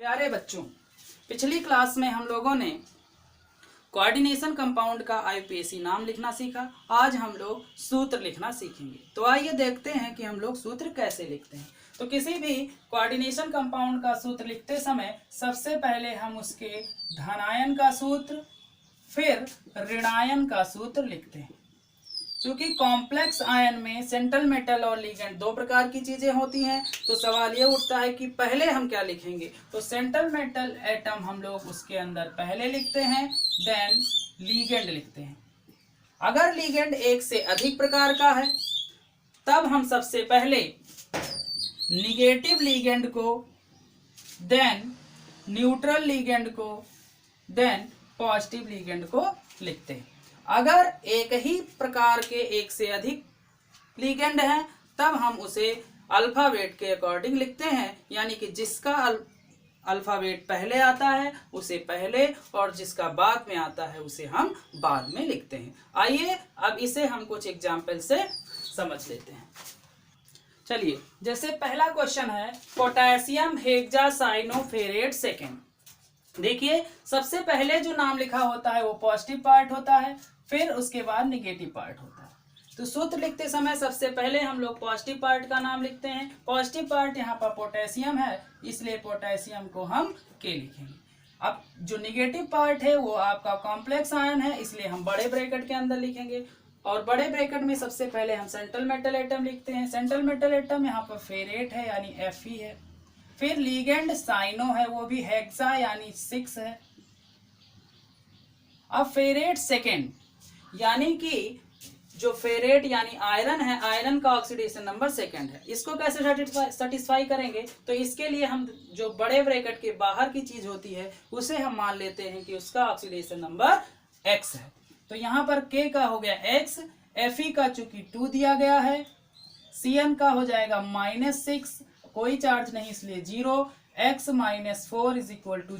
प्यारे बच्चों, पिछली क्लास में हम लोगों ने कोऑर्डिनेशन कंपाउंड का आईयूपीएसी नाम लिखना सीखा। आज हम लोग सूत्र लिखना सीखेंगे। तो आइए देखते हैं कि हम लोग सूत्र कैसे लिखते हैं। तो किसी भी कोऑर्डिनेशन कंपाउंड का सूत्र लिखते समय सबसे पहले हम उसके धनायन का सूत्र फिर ऋणायन का सूत्र लिखते हैं। क्योंकि कॉम्प्लेक्स आयन में सेंट्रल मेटल और लिगेंड दो प्रकार की चीजें होती हैं, तो सवाल ये उठता है कि पहले हम क्या लिखेंगे। तो सेंट्रल मेटल एटम हम लोग उसके अंदर पहले लिखते हैं, देन लिगेंड लिखते हैं। अगर लिगेंड एक से अधिक प्रकार का है तब हम सबसे पहले निगेटिव लिगेंड को, देन न्यूट्रल लिगेंड को, देन पॉजिटिव लिगेंड को लिखते हैं। अगर एक ही प्रकार के एक से अधिक लिगेंड हैं तब हम उसे अल्फाबेट के अकॉर्डिंग लिखते हैं, यानी कि जिसका अल्फाबेट पहले आता है उसे पहले और जिसका बाद में आता है उसे हम बाद में लिखते हैं। आइए अब इसे हम कुछ एग्जाम्पल से समझ लेते हैं। चलिए, जैसे पहला क्वेश्चन है पोटेशियम हेक्सासाइनोफेरेट सेकेंड। देखिए, सबसे पहले जो नाम लिखा होता है वो पॉजिटिव पार्ट होता है, फिर उसके बाद निगेटिव पार्ट होता है। तो सूत्र लिखते समय सबसे पहले हम लोग पॉजिटिव पार्ट का नाम लिखते हैं। पॉजिटिव पार्ट यहाँ पर पोटेशियम है, इसलिए पोटेशियम को हम के लिखेंगे। अब जो निगेटिव पार्ट है वो आपका कॉम्प्लेक्स आयन है, इसलिए हम बड़े ब्रैकेट के अंदर लिखेंगे। और बड़े ब्रैकेट में सबसे पहले हम सेंट्रल मेटल एटम लिखते हैं। सेंट्रल मेटल एटम यहाँ पर फेरेट है यानी Fe है। फिर लिगेंड साइनो है, वो भी हेक्सा यानी 6 है। अब फेरेट सेकेंड, यानी कि जो फेरेट यानी आयरन है, आयरन का ऑक्सीडेशन नंबर सेकेंड है। इसको कैसे सेटिस्फाई करेंगे, तो इसके लिए हम जो बड़े ब्रैकेट के बाहर की चीज होती है उसे हम मान लेते हैं कि उसका ऑक्सीडेशन नंबर x है। तो यहाँ पर K का हो गया x, Fe का चूंकि 2 दिया गया है, Cn का हो जाएगा -6, कोई चार्ज नहीं इसलिए 0, x - 4 =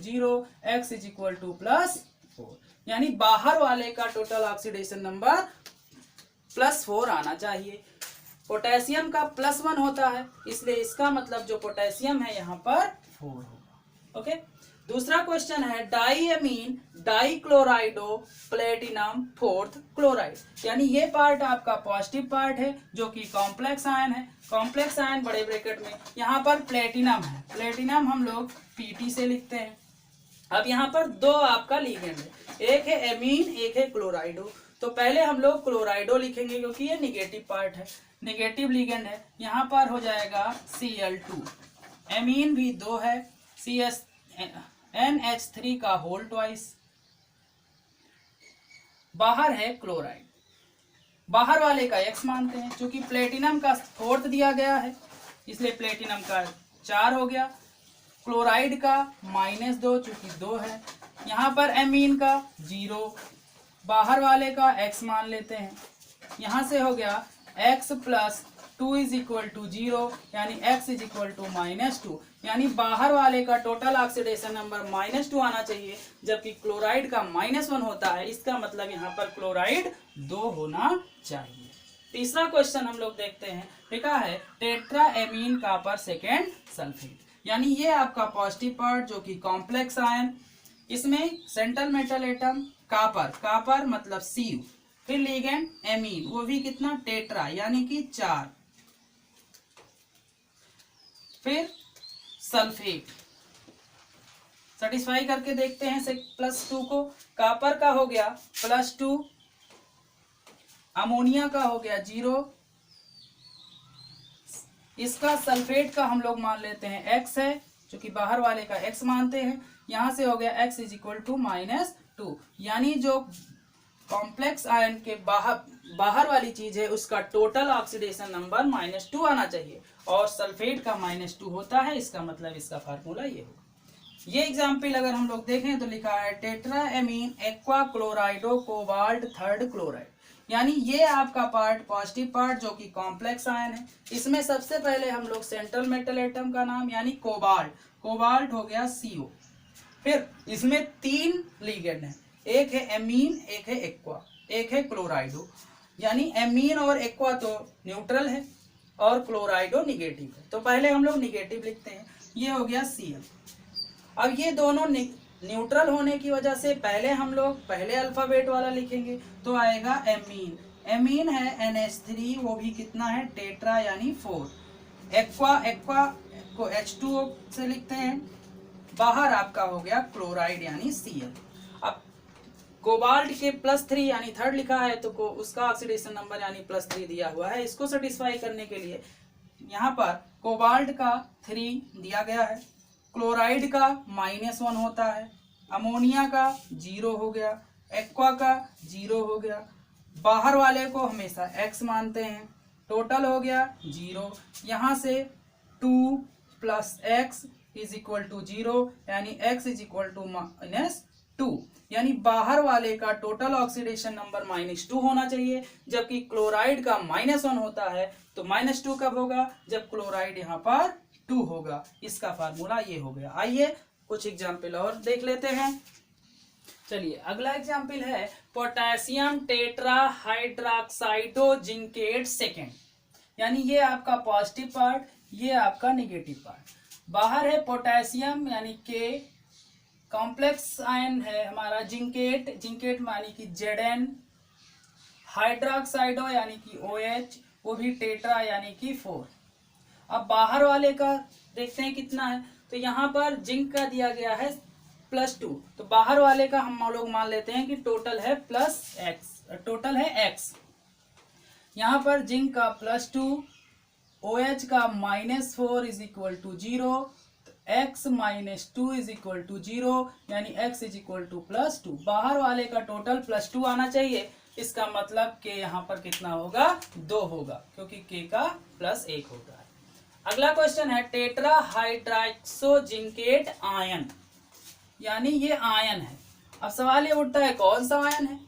0, x +4, यानी बाहर वाले का टोटल ऑक्सीडेशन नंबर +4 आना चाहिए। पोटेशियम का +1 होता है, इसलिए इसका मतलब जो पोटेशियम है यहाँ पर 4 होगा। ओके, दूसरा क्वेश्चन है डाईएमीन डाईक्लोराइडो प्लेटिनम 4th क्लोराइड, यानी ये पार्ट आपका पॉजिटिव पार्ट है जो कि कॉम्प्लेक्स आयन है। कॉम्प्लेक्स आयन बड़े ब्रैकेट में, यहाँ पर प्लेटिनम है, प्लेटिनम हम लोग Pt से लिखते हैं। अब यहाँ पर दो आपका लिगेंड है, एक है एमीन, एक है क्लोराइडो। तो पहले हम लोग क्लोराइडो लिखेंगे क्योंकि ये निगेटिव पार्ट है, निगेटिव लिगेंड है। यहाँ पर हो जाएगा Cl2, एमीन भी 2 है, NH3 का होल ट्वाइस। बाहर है क्लोराइड, बाहर वाले का x मानते हैं। क्योंकि प्लेटिनम का 4th दिया गया है इसलिए प्लेटिनम का 4 हो गया, क्लोराइड का -2 चूंकि 2 है। यहाँ पर एमीन का 0, बाहर वाले का x मान लेते हैं। यहाँ से हो गया x + 2 = 0, यानी x = -2, यानी बाहर वाले का टोटल ऑक्सीडेशन नंबर -2 आना चाहिए, जबकि क्लोराइड का -1 होता है। इसका मतलब यहाँ पर क्लोराइड 2 होना चाहिए। तीसरा क्वेश्चन हम लोग देखते हैं, लिखा है टेट्राएमीन कॉपर सेकेंड सल्फेट, यानी ये आपका पॉजिटिव पार्ट जो कि कॉम्प्लेक्स आयन, इसमें central metal atom copper, copper मतलब Cu, फिर लिगेंड एमीन, वो भी कितना टेट्रा यानी कि 4, फिर सल्फेट। सेटिस्फाई करके देखते हैं +2 को। कॉपर का हो गया +2, अमोनिया का हो गया 0, इसका सल्फेट का हम लोग मान लेते हैं x है, जो कि बाहर वाले का x मानते हैं। यहाँ से हो गया x = -2, यानी जो कॉम्प्लेक्स आयन के बाहर वाली चीज है उसका टोटल ऑक्सीडेशन नंबर -2 आना चाहिए, और सल्फेट का -2 होता है। इसका मतलब इसका फार्मूला ये होगा। ये एग्जाम्पल अगर हम लोग देखें तो लिखा है tetraammine aqua क्लोराइडो cobalt 3rd chloride, यानी ये आपका पार्ट पॉजिटिव पार्ट जो कि कॉम्प्लेक्स आयन है। इसमें सबसे पहले हम लोग सेंट्रल मेटल एटम का नाम यानी कोबाल्ट, कोबाल्ट हो गया CO। फिर इसमें 3 लिगेंड है, एक है एमीन, एक है एक्वा, एक है क्लोराइडो, यानी एमीन और एक्वा तो न्यूट्रल है और क्लोराइडो निगेटिव है। तो पहले हम लोग निगेटिव लिखते हैं, ये हो गया Cl। अब ये दोनों न्यूट्रल होने की वजह से पहले हम लोग पहले अल्फाबेट वाला लिखेंगे, तो आएगा एमीन। एमीन है NH3, वो भी कितना है, टेट्रा यानी 4। एक्वा, एक्वा को H2O से लिखते हैं। बाहर आपका हो गया क्लोराइड यानी Cl। अब कोबाल्ट के +3 यानी थर्ड लिखा है, तो उसका ऑक्सीडेशन नंबर यानी +3 दिया हुआ है। इसको सेटिस्फाई करने के लिए यहाँ पर कोबाल्ट का 3 दिया गया है, क्लोराइड का -1 होता है, अमोनिया का 0 हो गया, एक्वा का 0 हो गया। बाहर वाले को हमेशा X मानते हैं, टोटल हो गया 0। यहाँ से 2 + X = 0 यानी X = -2, यानी बाहर वाले का टोटल ऑक्सीडेशन नंबर -2 होना चाहिए, जबकि क्लोराइड का -1 होता है। तो -2 कब होगा, जब क्लोराइड यहाँ पर 2 होगा। इसका फार्मूला ये हो गया। आइए कुछ एग्जाम्पल और देख लेते हैं। चलिए अगला एग्जाम्पल है पोटेशियम टेट्रा हाइड्रोक्साइडो जिंकेट सेकेंड, यानी ये आपका पॉजिटिव पार्ट, ये आपका निगेटिव पार्ट। बाहर है पोटेशियम यानी के, कॉम्प्लेक्स आयन है हमारा जिंकेट, जिंकेट मानी कि Zn, हाइड्रोक्साइडो यानी कि OH, वो भी टेट्रा यानी कि 4। अब बाहर वाले का देखते हैं कितना है, तो यहाँ पर जिंक का दिया गया है +2, तो बाहर वाले का हम लोग मान लेते हैं कि टोटल है +X, टोटल है X। यहाँ पर जिंक का +2, OH का -4 = 0, X -2 = 0, यानी X +2। बाहर वाले का टोटल +2 आना चाहिए, इसका मतलब के यहाँ पर कितना होगा, 2 होगा, क्योंकि K का +1 होता है। अगला क्वेश्चन है टेट्रा हाइड्रोक्सो जिंकेट आयन, यानी ये आयन है। अब सवाल ये उठता है कौन सा आयन है।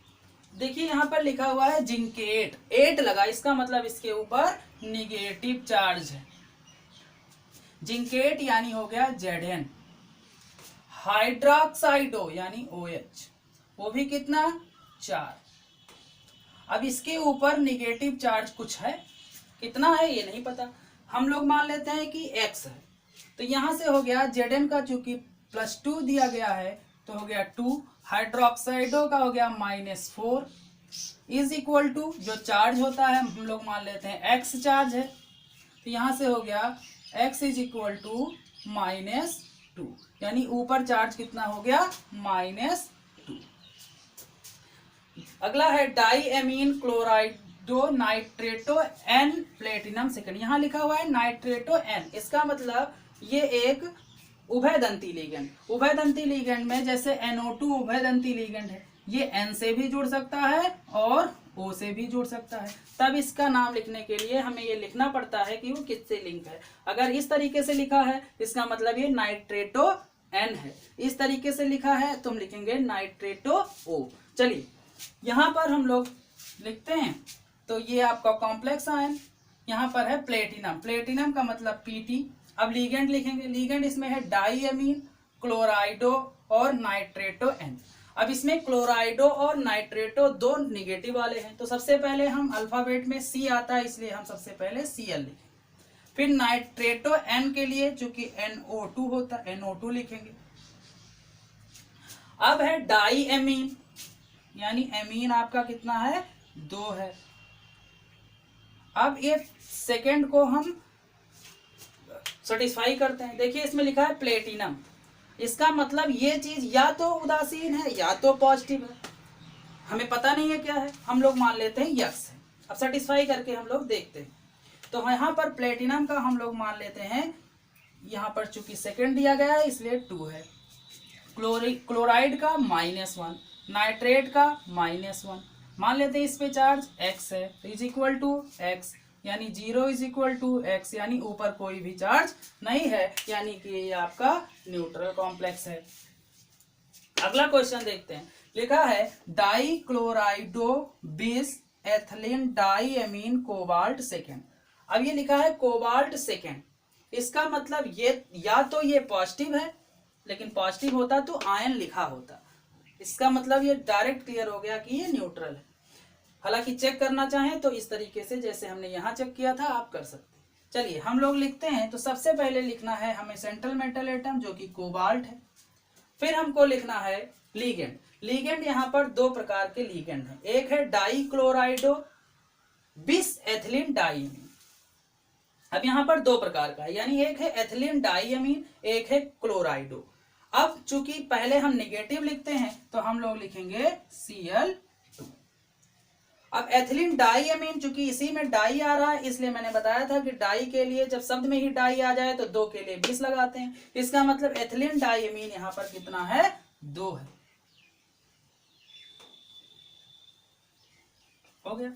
देखिए यहाँ पर लिखा हुआ है जिंकेट, 8 लगा, इसका मतलब इसके ऊपर निगेटिव चार्ज है। जिंकेट यानी हो गया Zn, हाइड्रोक्साइडो यानी OH, वो भी कितना, 4। अब इसके ऊपर निगेटिव चार्ज कुछ है, कितना है ये नहीं पता, हम लोग मान लेते हैं कि X है। तो यहाँ से हो गया Zn का चूंकि +2 दिया गया है, तो हो गया 2, हाइड्रोक्साइडो का हो गया -4 = जो चार्ज होता है हम लोग मान लेते हैं X चार्ज है, तो यहाँ से हो गया X = -2, यानी ऊपर चार्ज कितना हो गया, -2। अगला है डाईएमीन क्लोराइडो नाइट्रेटो N प्लेटिनम सेकेंड, यहाँ लिखा हुआ है नाइट्रेटो N, इसका मतलब ये एक उभयदंती लिगेंड। उभयदंती लिगेंड में जैसे NO2 उभयदंती लिगेंड है, ये N से भी जुड़ सकता है और O से भी जुड़ सकता है। तब इसका नाम लिखने के लिए हमें ये लिखना पड़ता है कि वो किससे लिंक है। अगर इस तरीके से लिखा है इसका मतलब ये नाइट्रेटो N है, इस तरीके से लिखा है तो हम लिखेंगे नाइट्रेटो O। चलिए यहाँ पर हम लोग लिखते हैं, तो ये आपका कॉम्प्लेक्स आयन, यहाँ पर है प्लेटिनम, प्लेटिनम का मतलब Pt। अब लीगेंड लिखेंगे, लीगेंड इसमें है डाईएमीन क्लोराइडो और नाइट्रेटो N। अब इसमें क्लोराइडो और नाइट्रेटो दो निगेटिव वाले हैं, तो सबसे पहले हम अल्फाबेट में C आता है इसलिए हम सबसे पहले Cl लिखेंगे। फिर नाइट्रेटो N के लिए चूंकि NO2 होता है NO2 लिखेंगे। अब है डाईएमीन, यानी एमीन आपका कितना है, 2 है। अब ये सेकेंड को हम सेटिस्फाई करते हैं। देखिए इसमें लिखा है प्लेटिनम, इसका मतलब ये चीज या तो उदासीन है या तो पॉजिटिव है, हमें पता नहीं है क्या है, हम लोग मान लेते हैं यस है। अब सेटिस्फाई करके हम लोग देखते हैं, तो यहाँ पर प्लेटिनम का हम लोग मान लेते हैं, यहाँ पर चूंकि सेकेंड दिया गया है इसलिए 2 है। क्लोराइड का -1, नाइट्रेट का -1, मान लेते हैं इस पे चार्ज X है, तो =X, यानी 0 = X, यानी ऊपर कोई भी चार्ज नहीं है, यानी कि ये आपका न्यूट्रल कॉम्प्लेक्स है। अगला क्वेश्चन देखते हैं, लिखा है डाई क्लोराइडो बिस एथिलीन डाईएमीन कोबाल्ट सेकेंड। अब ये लिखा है कोबाल्ट सेकेंड, इसका मतलब ये या तो ये पॉजिटिव है, लेकिन पॉजिटिव होता तो आयन लिखा होता, इसका मतलब ये डायरेक्ट क्लियर हो गया कि ये न्यूट्रल है। हालांकि चेक करना चाहें तो इस तरीके से जैसे हमने यहाँ चेक किया था आप कर सकते हैं। चलिए हम लोग लिखते हैं, तो सबसे पहले लिखना है हमें सेंट्रल मेटल एटम जो कि कोबाल्ट है, फिर हमको लिखना है लीगेंड। लीगेंड यहाँ पर दो प्रकार के लीगेंड हैं, एक है डाइक्लोराइडो बिस एथिलीन डाइमीन। अब यहाँ पर दो प्रकार का है, यानी एक है एथिलीन डाइमीन, एक है क्लोराइडो। अब चूंकि पहले हम नेगेटिव लिखते हैं तो हम लोग लिखेंगे Cl2। अब एथिलीन डाइमीन, चूंकि इसी में डाई आ रहा है इसलिए मैंने बताया था कि डाई के लिए जब शब्द में ही डाई आ जाए तो 2 के लिए 20 लगाते हैं। इसका मतलब एथिलीन डाइमीन यहाँ पर कितना है, 2 है। हो गया।